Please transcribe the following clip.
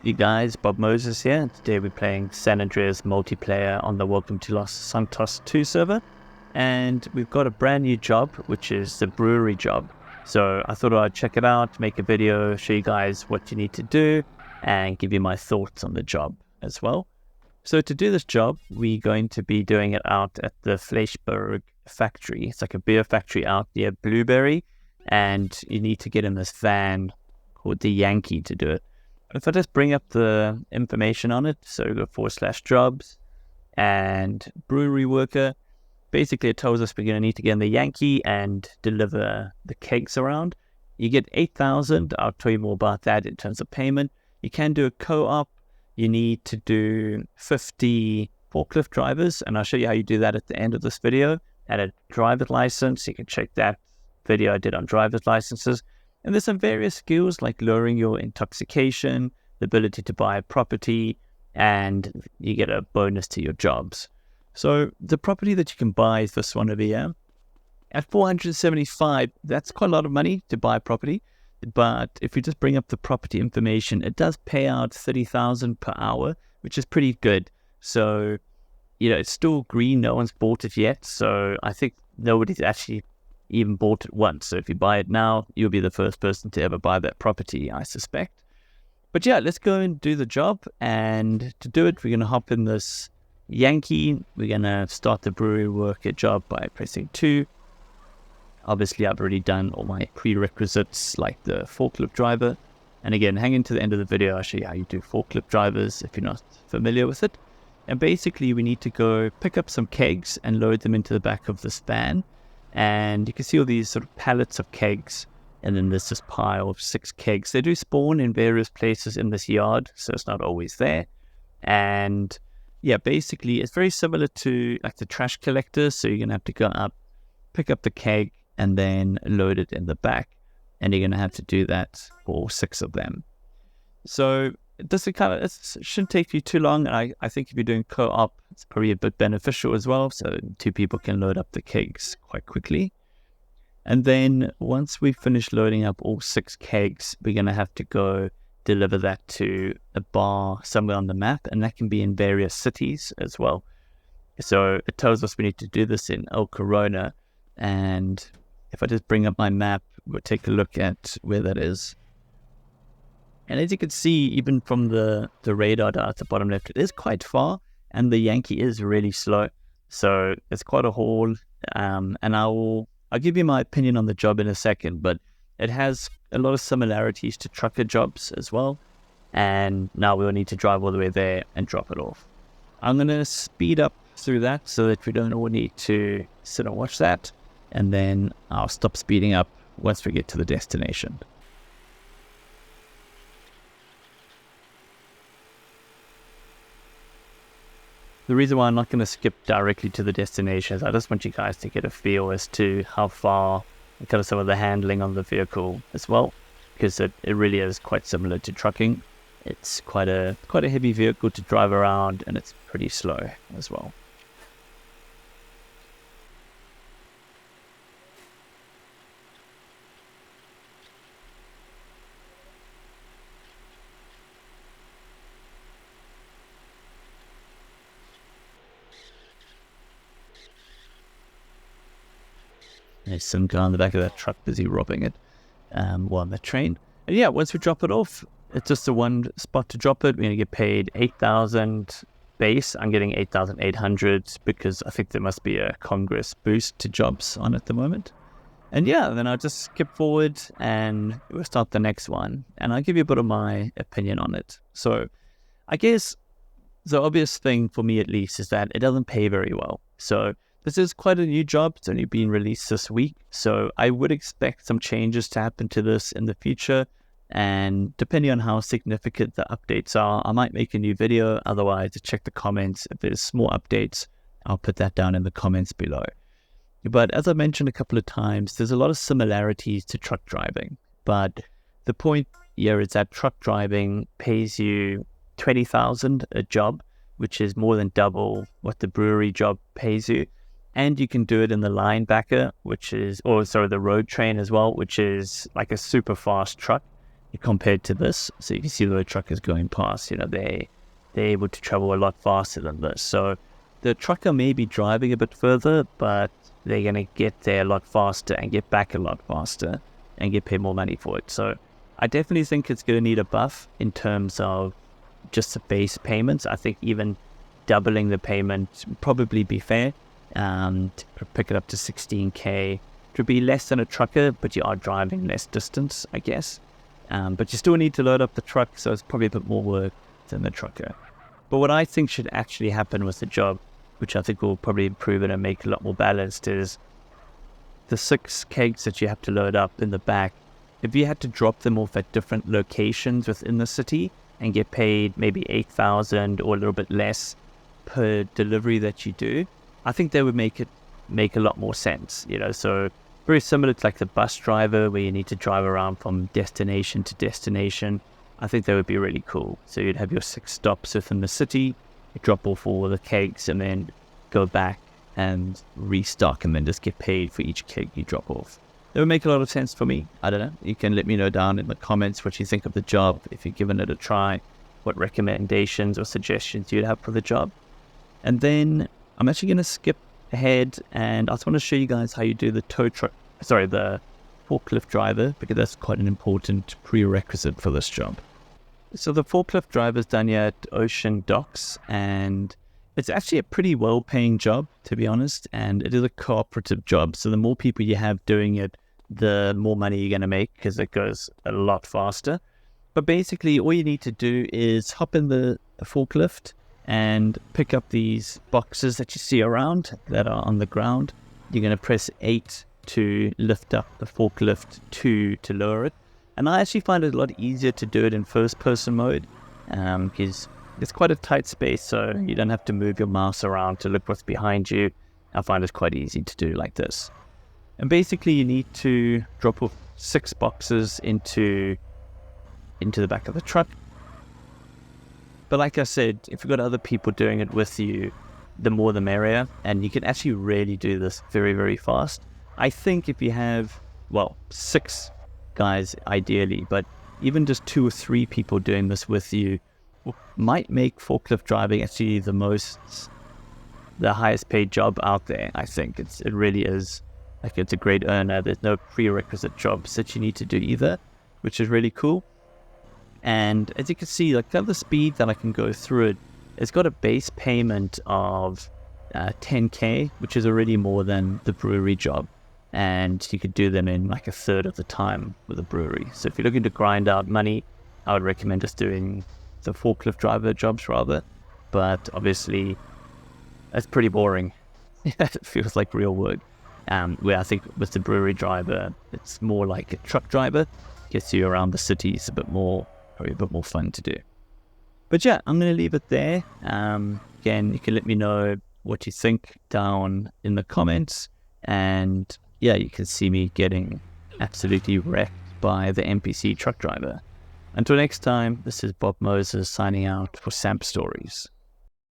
You guys, Bob Moses here. Today we're playing San Andreas multiplayer on the Welcome to Los Santos 2 server. And we've got a brand new job, which is the brewery job. So I thought I'd check it out, make a video, show you guys what you need to do, and give you my thoughts on the job as well. So to do this job, we're going to be doing it out at the Fleshberg factory. It's like a beer factory out near Blueberry. And you need to get in this van called the Yankee to do it. If I just bring up the information on it, so we go /jobs and Brewery Worker, basically it tells us we're going to need to get in the Yankee and deliver the kegs around. You get 8,000. I'll tell you more about that in terms of payment. You can do a co-op. You need to do 50 forklift drivers, and I'll show you how you do that at the end of this video. And a driver's license, you can check that video I did on driver's licenses. And there's some various skills like lowering your intoxication, the ability to buy a property, and you get a bonus to your jobs. So the property that you can buy is this one over here. At 475, that's quite a lot of money to buy a property. But if you just bring up the property information, it does pay out 30,000 per hour, which is pretty good. So, it's still green. No one's bought it yet. So I think nobody's actually even bought it once. So if you buy it now, you'll be the first person to ever buy that property, I suspect. But yeah, let's go and do the job. And to do it, we're going to hop in this Yankee. We're going to start the Brewery Worker job by pressing 2. Obviously, I've already done all my prerequisites like the forklift driver. And again, hang in to the end of the video. I'll show you how you do forklift drivers if you're not familiar with it. And basically, we need to go pick up some kegs and load them into the back of this van. And you can see all these sort of pallets of kegs, and then there's this pile of 6 kegs. They do spawn in various places in this yard, so it's not always there. And yeah, basically it's very similar to like the trash collector. So you're gonna have to go up, pick up the keg, and then load it in the back. And you're gonna have to do that for 6 of them. So it shouldn't take you too long. I think if you're doing co-op, it's probably a bit beneficial as well. So 2 people can load up the kegs quite quickly. And then once we finish loading up all 6 kegs, we're going to have to go deliver that to a bar somewhere on the map. And that can be in various cities as well. So it tells us we need to do this in El Corona. And if I just bring up my map, we'll take a look at where that is. And as you can see, even from the radar down at the bottom left, it is quite far, and the Yankee is really slow. So it's quite a haul. And I'll give you my opinion on the job in a second, but it has a lot of similarities to trucker jobs as well. And now we'll need to drive all the way there and drop it off. I'm going to speed up through that so that we don't all need to sit and watch that. And then I'll stop speeding up once we get to the destination. The reason why I'm not going to skip directly to the destination is I just want you guys to get a feel as to how far and kind of some of the handling on the vehicle as well, because it really is quite similar to trucking. It's quite a heavy vehicle to drive around, and it's pretty slow as well. There's some guy on the back of that truck busy robbing it while on the train. And yeah, once we drop it off, it's just the one spot to drop it. We're going to get paid 8,000 base. I'm getting 8,800 because I think there must be a Congress boost to jobs on at the moment. And yeah, then I'll just skip forward and we'll start the next one. And I'll give you a bit of my opinion on it. So I guess the obvious thing for me at least is that it doesn't pay very well. So this is quite a new job. It's only been released this week. So I would expect some changes to happen to this in the future. And depending on how significant the updates are, I might make a new video. Otherwise, check the comments. If there's small updates, I'll put that down in the comments below. But as I mentioned a couple of times, there's a lot of similarities to truck driving. But the point here is that truck driving pays you 20,000 a job, which is more than double what the brewery job pays you. And you can do it in the linebacker, the road train as well, which is like a super fast truck. compared to this. So you can see the road truckers going past, they're able to travel a lot faster than this. So the trucker may be driving a bit further, but they're going to get there a lot faster and get back a lot faster and get paid more money for it. So I definitely think it's going to need a buff in terms of just the base payments. I think even doubling the payment would probably be fair. To pick it up to 16k. It would be less than a trucker, but you are driving less distance, I guess. But you still need to load up the truck, so it's probably a bit more work than the trucker. But what I think should actually happen with the job, which I think will probably improve it and make it a lot more balanced, is the 6 kegs that you have to load up in the back. If you had to drop them off at different locations within the city and get paid maybe 8,000 or a little bit less per delivery that you do, I think that would make a lot more sense, so very similar to like the bus driver where you need to drive around from destination to destination. I think that would be really cool. So you'd have your 6 stops within the city, you drop off all the kegs and then go back and restock and then just get paid for each keg you drop off. That would make a lot of sense for me. I don't know. You can let me know down in the comments what you think of the job, if you've given it a try, what recommendations or suggestions you'd have for the job. And then I'm actually going to skip ahead and I just want to show you guys how you do the the forklift driver, because that's quite an important prerequisite for this job. So the forklift driver is done here at Ocean Docks, and it's actually a pretty well-paying job, to be honest, and it is a cooperative job. So the more people you have doing it, the more money you're going to make, because it goes a lot faster. But basically, all you need to do is hop in the forklift and pick up these boxes that you see around that are on the ground. You're going to press 8 to lift up the forklift, 2 to lower it. And I actually find it a lot easier to do it in first person mode, because it's quite a tight space, so you don't have to move your mouse around to look what's behind you. I find it quite easy to do like this. And basically you need to drop off 6 boxes into the back of the truck. But like I said, if you've got other people doing it with you, the more the merrier, and you can actually really do this very, very fast. I think if you have, 6 guys ideally, but even just 2 or 3 people doing this with you might make forklift driving actually the highest paid job out there. I think it really is. Like, it's a great earner. There's no prerequisite jobs that you need to do either, which is really cool. And as you can see, like the speed that I can go through it, it's got a base payment of 10k, which is already more than the brewery job. And you could do them in like a third of the time with a brewery. So if you're looking to grind out money, I would recommend just doing the forklift driver jobs rather. But obviously, it's pretty boring. It feels like real work. Where I think with the brewery driver, it's more like a truck driver. Gets you around the city. It's probably a bit more fun to do. But yeah, I'm going to leave it there. Again, you can let me know what you think down in the comments. And yeah, you can see me getting absolutely wrecked by the NPC truck driver. Until next time, this is Bob Moses signing out for SAMP Stories.